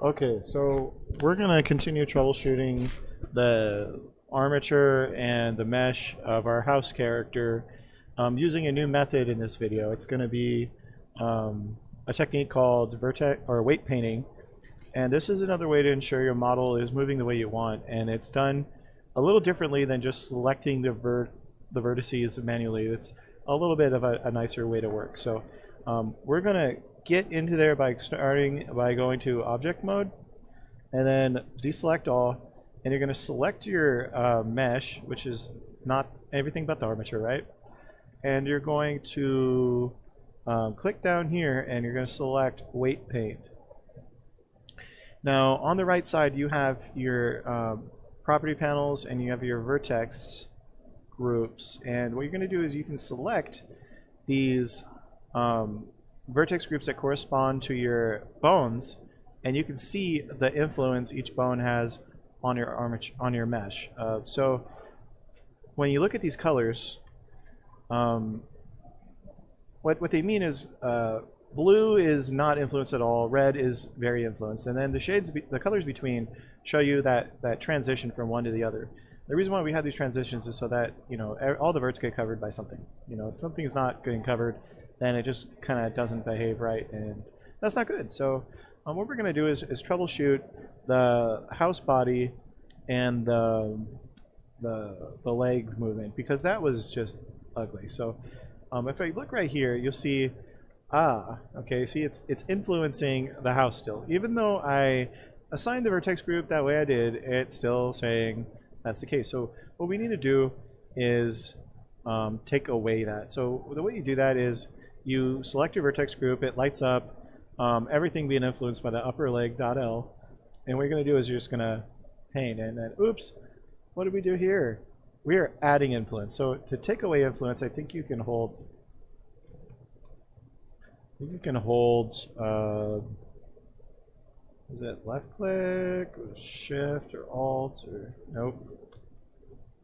Okay, so we're gonna continue troubleshooting the armature and the mesh of our house character using a new method in this video. It's gonna be a technique called Vertex or weight painting, and this is another way to ensure your model is moving the way you want, and it's done a little differently than just selecting the vertices manually. It's a little bit of a nicer way to work. So we're gonna get into there by going to object mode and then deselect all, and you're going to select your mesh, which is not everything but the armature, right? And you're going to click down here and you're going to select weight paint. Now on the right side you have your property panels and you have your vertex groups, and what you're going to do is you can select these vertex groups that correspond to your bones, and you can see the influence each bone has on your armature, on your mesh. So when you look at these colors, what they mean is blue is not influenced at all, red is very influenced, and then the shades, the colors between, show you that transition from one to the other. The reason why we have these transitions is so that, you know, all the verts get covered by something. You know, if something's not getting covered, then it just kind of doesn't behave right, and that's not good. So what we're going to do is troubleshoot the house body and the legs movement, because that was just ugly. So if I look right here, you'll see, okay, see it's influencing the house still. Even though I assigned the vertex group that way I did, it's still saying that's the case. So what we need to do is take away that. So the way you do that is you select your vertex group, it lights up everything being influenced by the upper leg .l, and what you're going to do is you're just going to paint, and then oops, what did we do here? We are adding influence. So to take away influence, I think you can hold is it left click or shift or alt or nope,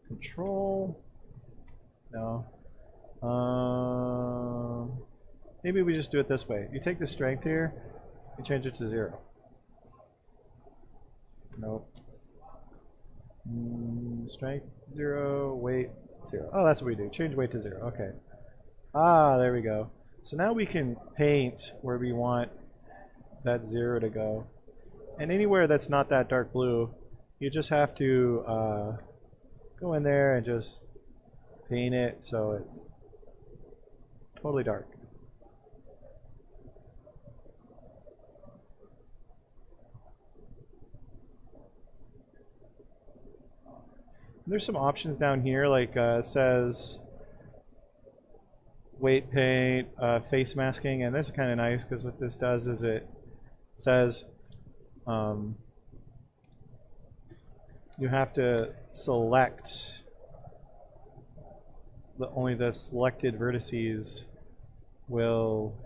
control, no, maybe we just do it this way. You take the strength here, you change it to 0. Nope. Strength 0, weight 0. Oh, that's what we do. Change weight to 0. Okay. There we go. So now we can paint where we want that 0 to go. And anywhere that's not that dark blue, you just have to go in there and just paint it so it's totally dark. There's some options down here, like says weight paint, face masking, and this is kind of nice because what this does is it says you have to select only the selected vertices will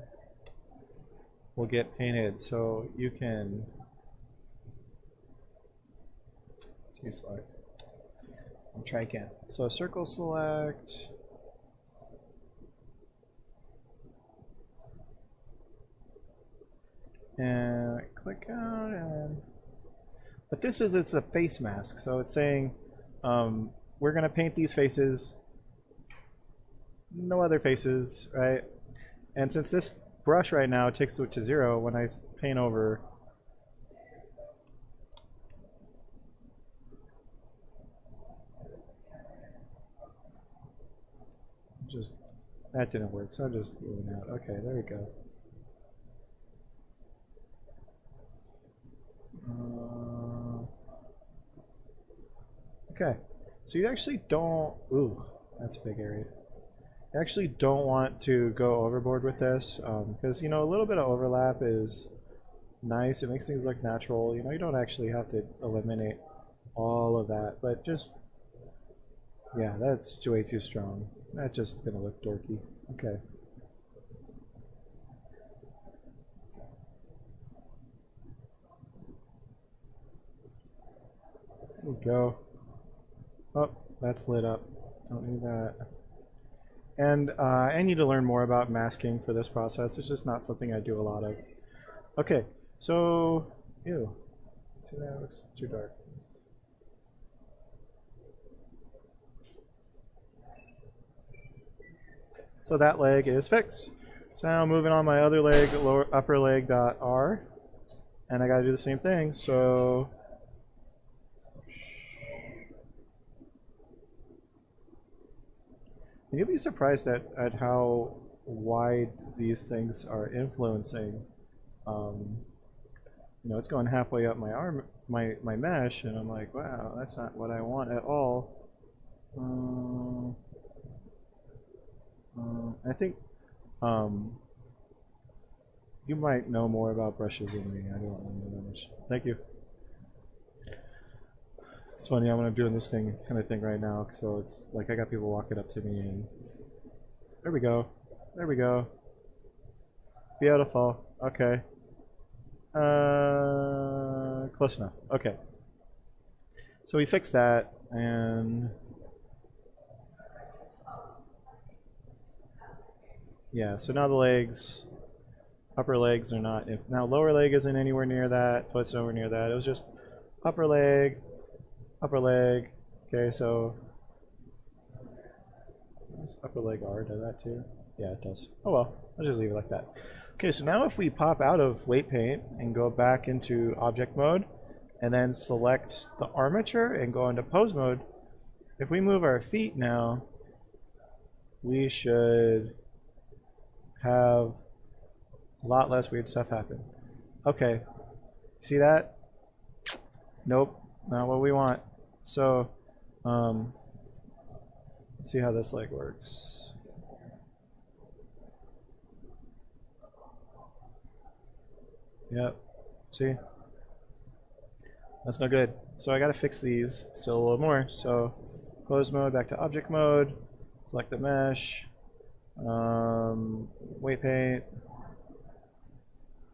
get painted, so you can deselect. I'll try again. So circle select. And click out, and but this is, it's a face mask, so it's saying we're gonna paint these faces, no other faces, right? And since this brush right now takes it to 0, when I paint over, that didn't work, so I'm just moving out. Okay, there we go. Okay, so you actually don't, ooh, that's a big area. You actually don't want to go overboard with this, because, you know, a little bit of overlap is nice. It makes things look natural. You know, you don't actually have to eliminate all of that, but just, yeah, that's way too strong. That's just gonna look dorky. Okay. There we go. Oh, that's lit up. Don't need that. And I need to learn more about masking for this process. It's just not something I do a lot of. Okay, so, ew, See that? It looks too dark. So that leg is fixed. So now moving on my other leg, upper leg dot R, and I got to do the same thing. So you'll be surprised at how wide these things are influencing. You know, it's going halfway up my arm, my mesh, and I'm like, wow, that's not what I want at all. I think you might know more about brushes than me. I don't know that much. Thank you. It's funny, I'm doing this thing kind of thing right now, so it's like I got people walking up to me, and there we go. There we go. Beautiful. Okay. Close enough. Okay. So we fixed that, and yeah, so now the legs, upper legs are not, now lower leg isn't anywhere near that, foot's nowhere near that. It was just upper leg. Okay, so does upper leg R do that too? Yeah, it does. Oh well, I'll just leave it like that. Okay, so now if we pop out of weight paint and go back into object mode and then select the armature and go into pose mode, if we move our feet now, we should have a lot less weird stuff happen. Okay, see that? Nope, not what we want. So, let's see how this leg works. Yep, see? That's no good. So I gotta fix these still a little more. So, pose mode, back to object mode, select the mesh, weight paint,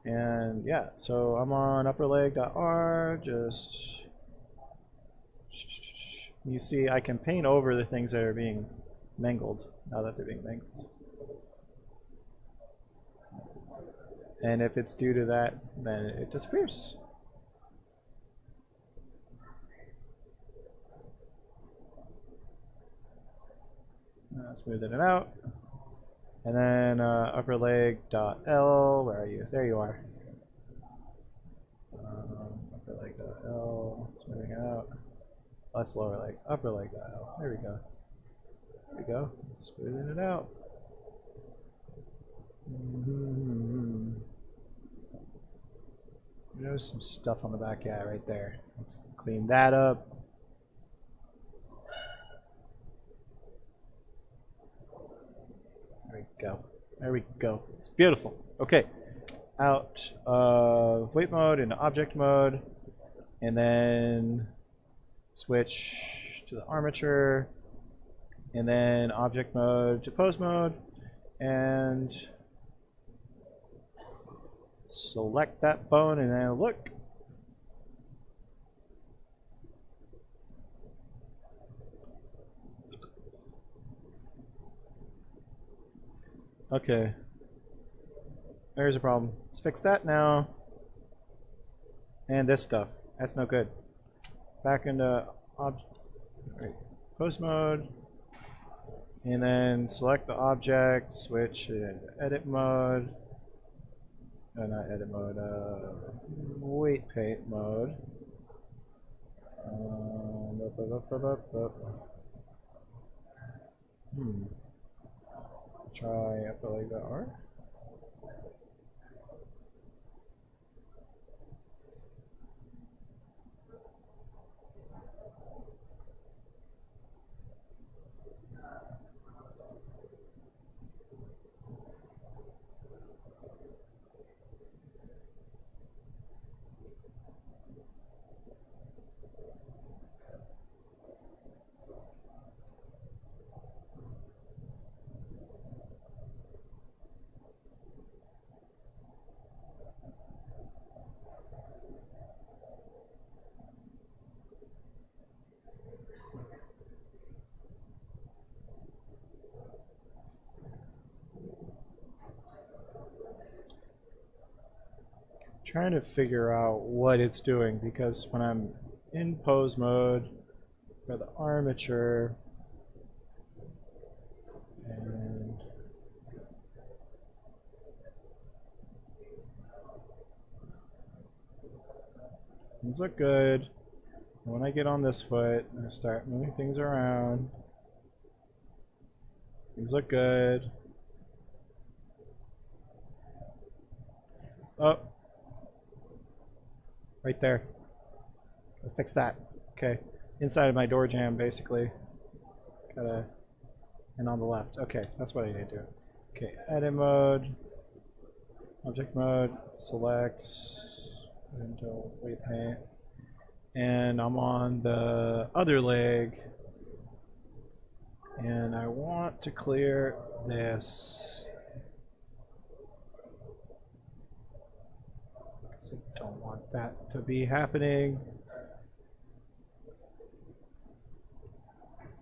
and yeah, so I'm on upper leg.r, just, you see I can paint over the things that are being mangled, now that they're being mangled. And if it's due to that, then it disappears. Smoothing it out. And then upper leg dot L, where are you? There you are. Upper leg dot L, smoothing it out. Oh, that's lower leg. Upper leg dot L. There we go. There we go. Smoothing it out. There's some stuff on the back, yeah, right there. Let's clean that up. There we go. There we go. It's beautiful. Okay. Out of weight mode into object mode, and then switch to the armature, and then object mode to pose mode, and select that bone, and then look. Okay. There's a problem. Let's fix that now. And this stuff. That's no good. Back into pose mode. And then select the object, switch to edit mode. Not edit mode, weight paint mode. Try upper leg R. trying to figure out what it's doing, because when I'm in pose mode for the armature, and things look good. And when I get on this foot and I start moving things around, things look good. Oh, right there. Let's fix that. Okay, inside of my door jamb, basically. Gotta, and on the left. Okay, that's what I need to do. Okay, edit mode, object mode, select, into weight paint, and I'm on the other leg, and I want to clear this. I don't want that to be happening.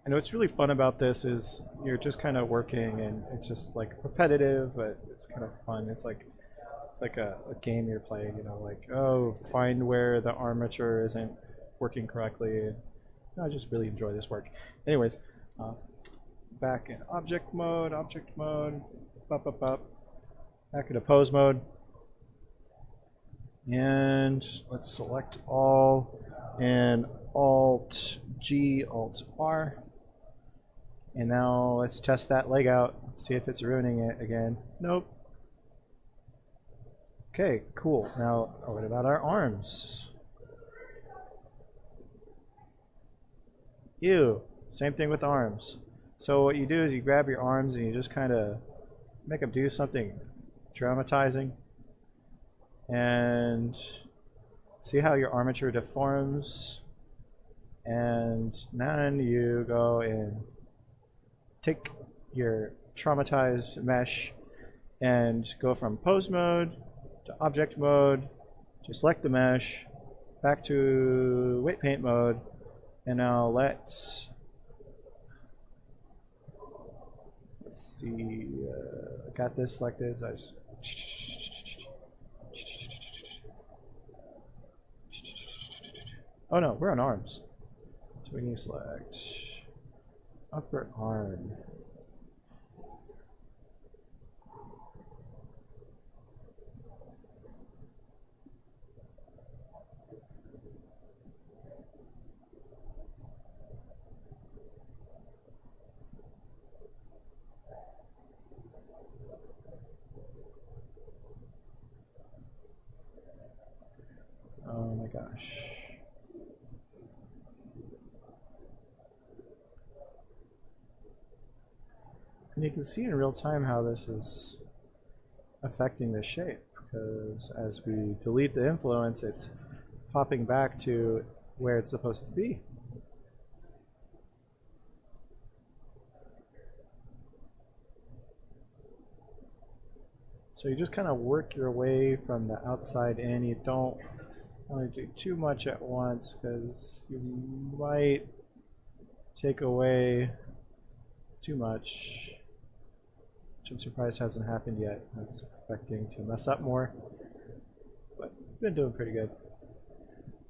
And what's really fun about this is you're just kind of working, and it's just like repetitive, but it's kind of fun. It's like a game you're playing, you know, like, oh, find where the armature isn't working correctly. And I just really enjoy this work. Anyways, back in object mode, up, back into pose mode. And let's select all and Alt G, Alt R. And now let's test that leg out, see if it's ruining it again. Nope. Okay, cool. Now, what about our arms? Ew. Same thing with arms. So what you do is you grab your arms and you just kind of make them do something traumatizing. And see how your armature deforms, and then you go and take your traumatized mesh and go from pose mode to object mode, to select the mesh, back to weight paint mode, and now let's see, I got this selected, so I just oh no, we're on arms. So we need to select upper arm. Oh my gosh. And you can see in real time how this is affecting the shape, because as we delete the influence, it's popping back to where it's supposed to be. So you just kind of work your way from the outside in. You don't want to do too much at once, because you might take away too much. I'm surprised hasn't happened yet. I was expecting to mess up more, but been doing pretty good.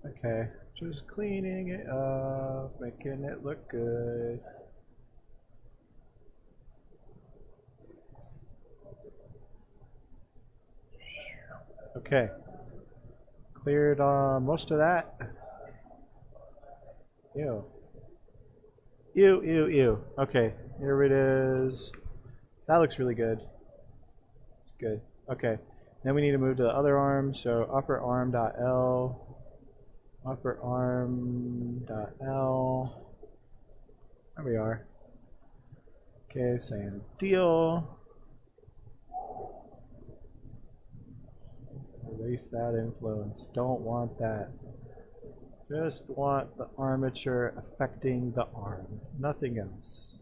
Okay, just cleaning it up, making it look good. Okay, cleared most of that. Ew. Ew, ew, ew. Okay, here it is. That looks really good. It's good. Okay. Then we need to move to the other arm. So upper arm.L. Upper arm.L. There we are. Okay, saying deal. Erase that influence. Don't want that. Just want the armature affecting the arm. Nothing else.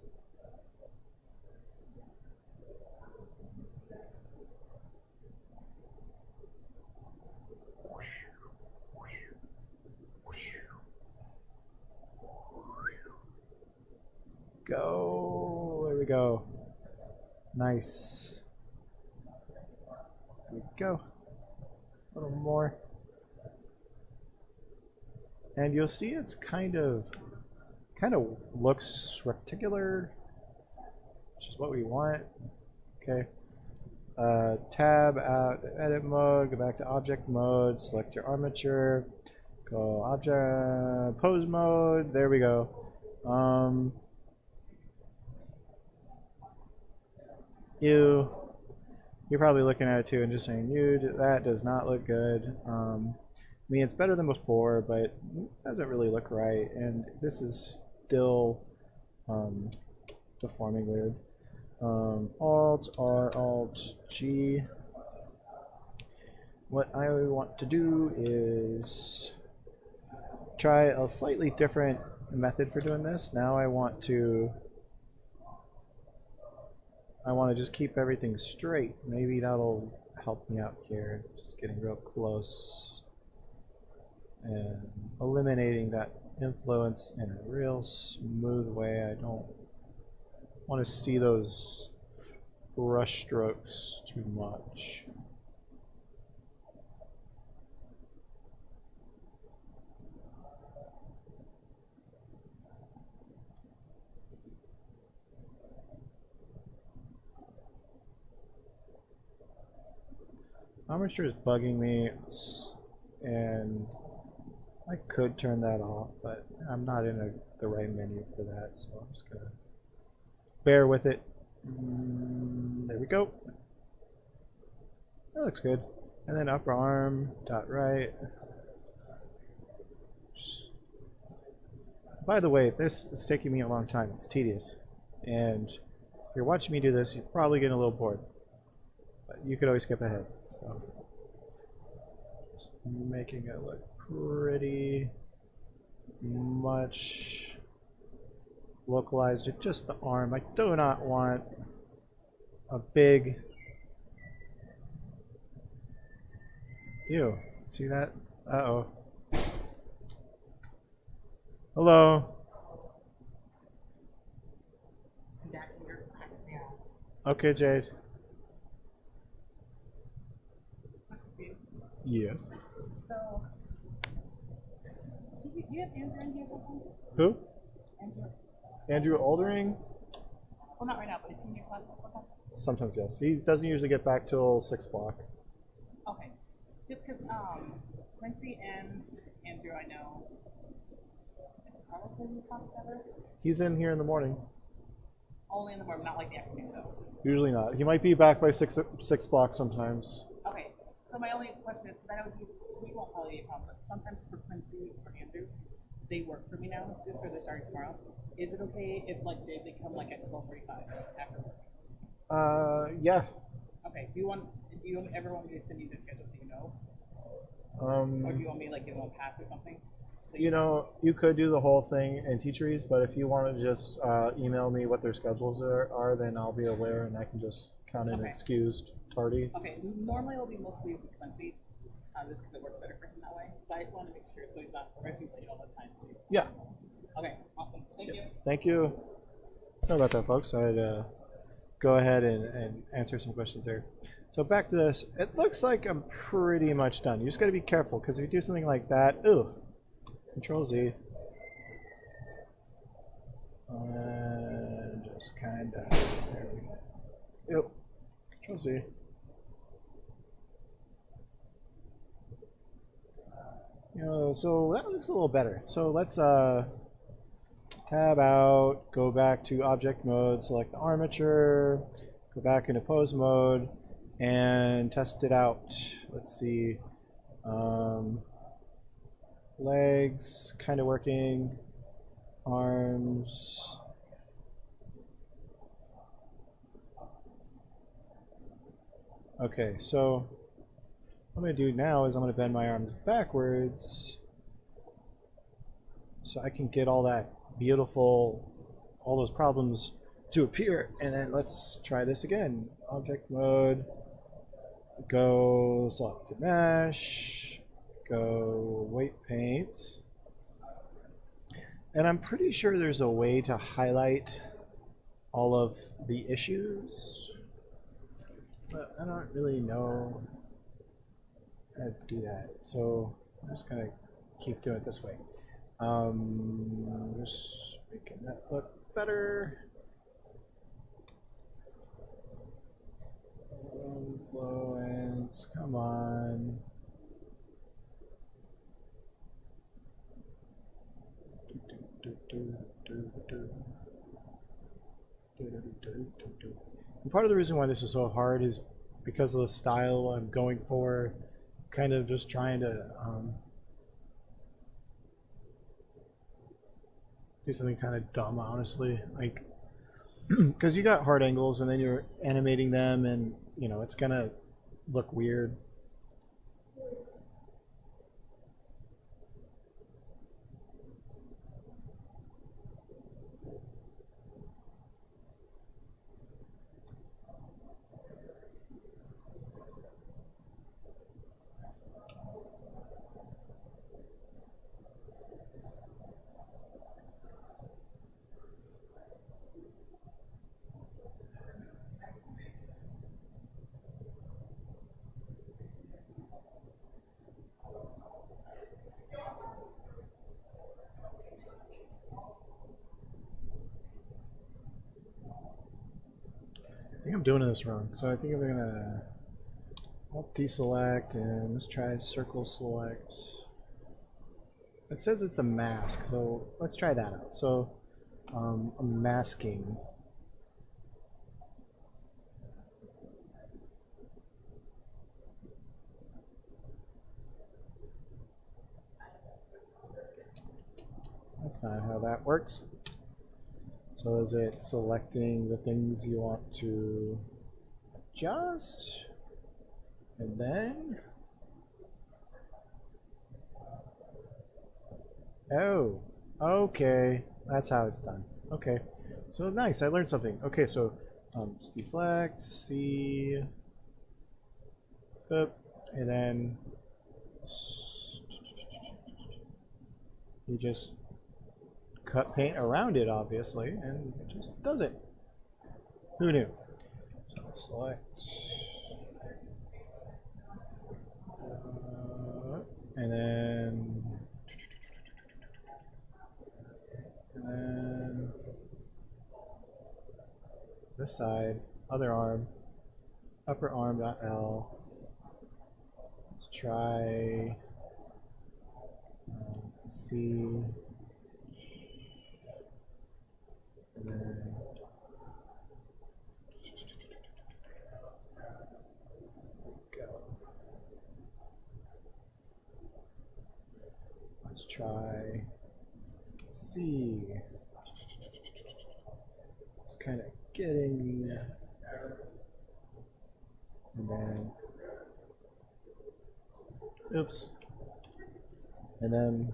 Go. There we go. Nice. There we go. A little more. And you'll see it's kind of looks reticular, which is what we want. Okay. Tab out edit mode, go back to object mode, select your armature, go object pose mode, there we go. You're probably looking at it too and just saying, that does not look good. I mean, it's better than before, but it doesn't really look right, and this is still deforming weird. Alt R, Alt G. What I want to do is try a slightly different method for doing this. Now I want to just keep everything straight. Maybe that'll help me out here. Just getting real close and eliminating that influence in a real smooth way. I don't want to see those brush strokes too much. Armature is bugging me, and I could turn that off, but I'm not in the right menu for that, so I'm just gonna bear with it. There we go. That looks good. And then upper arm, dot right. By the way, this is taking me a long time. It's tedious. And if you're watching me do this, you're probably getting a little bored. But you could always skip ahead. So, just making it look pretty much localized to just the arm. I do not want a big... Ew. See that? Uh-oh. Hello. Okay, Jade. Yes. So, do you have Andrew in here sometimes? Who? Andrew. Andrew Aldering? Well, not right now, but is he in your class sometimes? Sometimes, yes. He doesn't usually get back till 6 o'clock. Okay. Just because Quincy and Andrew, I know. Is Carlos in your classes ever? He's in here in the morning. Only in the morning, not like the afternoon, though. Usually not. He might be back by 6 o'clock sometimes. Okay. So my only question is, because I know he won't probably be a problem, but sometimes for Quincy or Andrew, they work for me now, so they're starting tomorrow. Is it okay if, like, they come, like, at 12:45 after work? Yeah. Okay. Do you ever want me to send you their schedule so you know? Or do you want me to, like, give them a pass or something? So you know, you could do the whole thing in Teacheries, but if you want to just email me what their schedules are, then I'll be aware and I can just count in excused tardy. Okay. Normally it'll be mostly with Quincy, just because it works better for him that way. But I just want to make sure so he's not arriving late all the time. So yeah. Okay. Awesome. Thank you. Thank you. Sorry about that, folks. I'd go ahead and answer some questions there. So back to this. It looks like I'm pretty much done. You just got to be careful because if you do something like that, ooh. Control Z. And just kind of, there we go. Yep. Control Z. You know, so that looks a little better. So let's tab out, go back to object mode, select the armature, go back into pose mode, and test it out. Let's see. Legs kind of working, arms. Okay, so what I'm going to do now is I'm going to bend my arms backwards so I can get all that beautiful, all those problems to appear. And then let's try this again. Object mode, go select to mesh. Go weight paint, and I'm pretty sure there's a way to highlight all of the issues, but I don't really know do that. So I'm just gonna keep doing it this way. Just making that look better. Influence, come on. And part of the reason why this is so hard is because of the style I'm going for, kind of just trying to do something kind of dumb, honestly. Like, because you got hard angles and then you're animating them, and you know it's gonna look weird. I think I'm doing this wrong, so I think I'm gonna Alt deselect and let's try circle select. It says it's a mask, so let's try that out. So I'm masking. That's not how that works. So is it selecting the things you want to adjust? And then... Oh, okay. That's how it's done. Okay. So nice, I learned something. Okay, so deselect, C, up, and then you just cut paint around it, obviously, and it just does it. Who knew? So select, and then this side, other arm, upper arm dot L. Let's try C, and then go. Let's try C. Just kind of getting these, and then oops, and then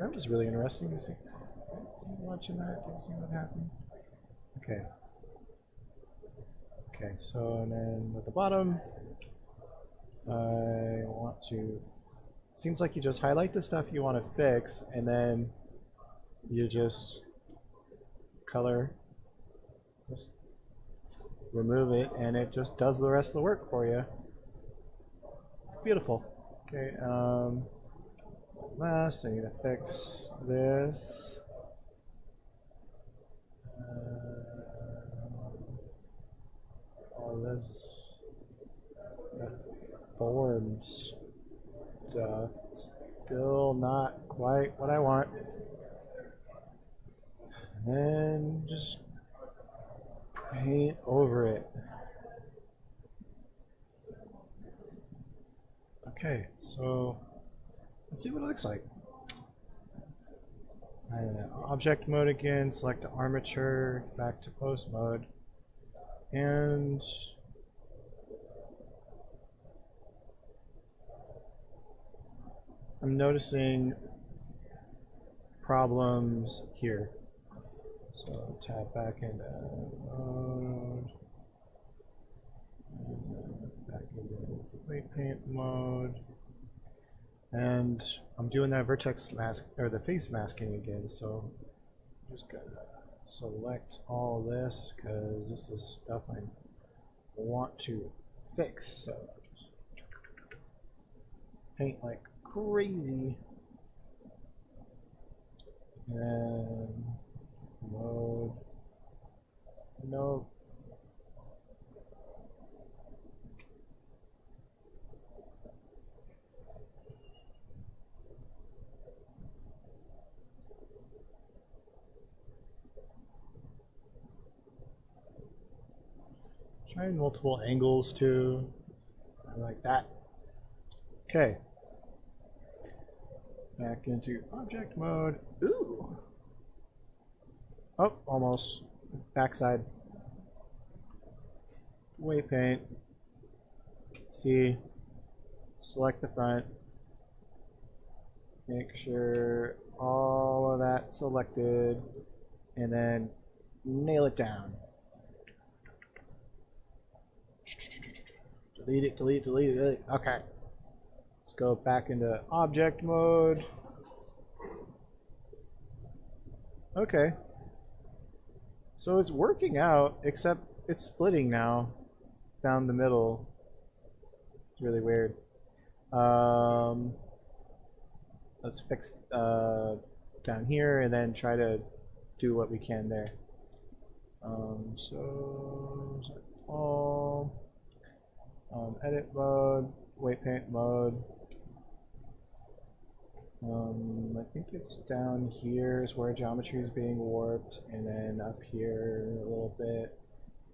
that was really interesting. You see, watching that, you see what happened? Okay. Okay, so and then at the bottom, I want to, it seems like you just highlight the stuff you want to fix, and then you just color, just remove it, and it just does the rest of the work for you. Beautiful. Okay, last I need to fix this. All this form stuff, still not quite what I want. And then just paint over it. Okay, so let's see what it looks like. Object mode again, select armature, back to post mode, and I'm noticing problems here. So tap back into mode, and back into weight paint mode, And I'm doing that vertex mask, or the face masking again, so I'm just gonna select all this, because this is stuff I want to fix. So just paint like crazy. And mode. No. Trying multiple angles too. I like that. Okay. Back into object mode. Ooh. Oh, almost. Backside. Weight paint. See. Select the front. Make sure all of that selected. And then nail it down. Delete it, delete it, delete it, delete it. Okay. Let's go back into object mode. Okay. So it's working out, except it's splitting now down the middle. It's really weird. Let's fix down here and then try to do what we can there. So all edit mode, weight paint mode. I think it's down here is where geometry is being warped, and then up here a little bit.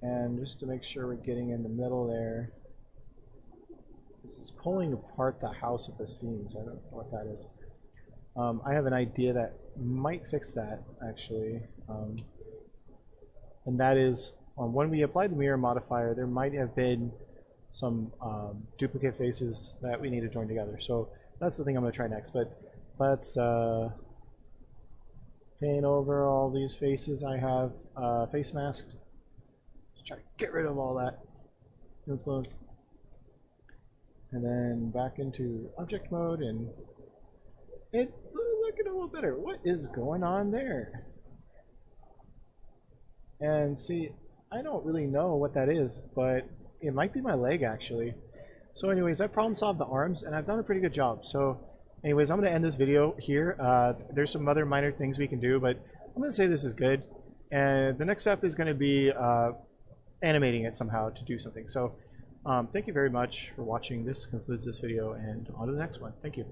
And just to make sure we're getting in the middle there, this is pulling apart the house at the seams. I don't know what that is. I have an idea that might fix that actually, and that is when we applied the mirror modifier, there might have been some duplicate faces that we need to join together. So that's the thing I'm going to try next. But let's paint over all these faces I have face masked. Try to get rid of all that influence. And then back into object mode, and it's looking a little better. What is going on there? And see, I don't really know what that is, but it might be my leg actually. So anyways, I problem solved the arms and I've done a pretty good job. So anyways, I'm going to end this video here. There's some other minor things we can do, but I'm going to say this is good. And the next step is going to be animating it somehow to do something. So thank you very much for watching. This concludes this video, and on to the next one. Thank you.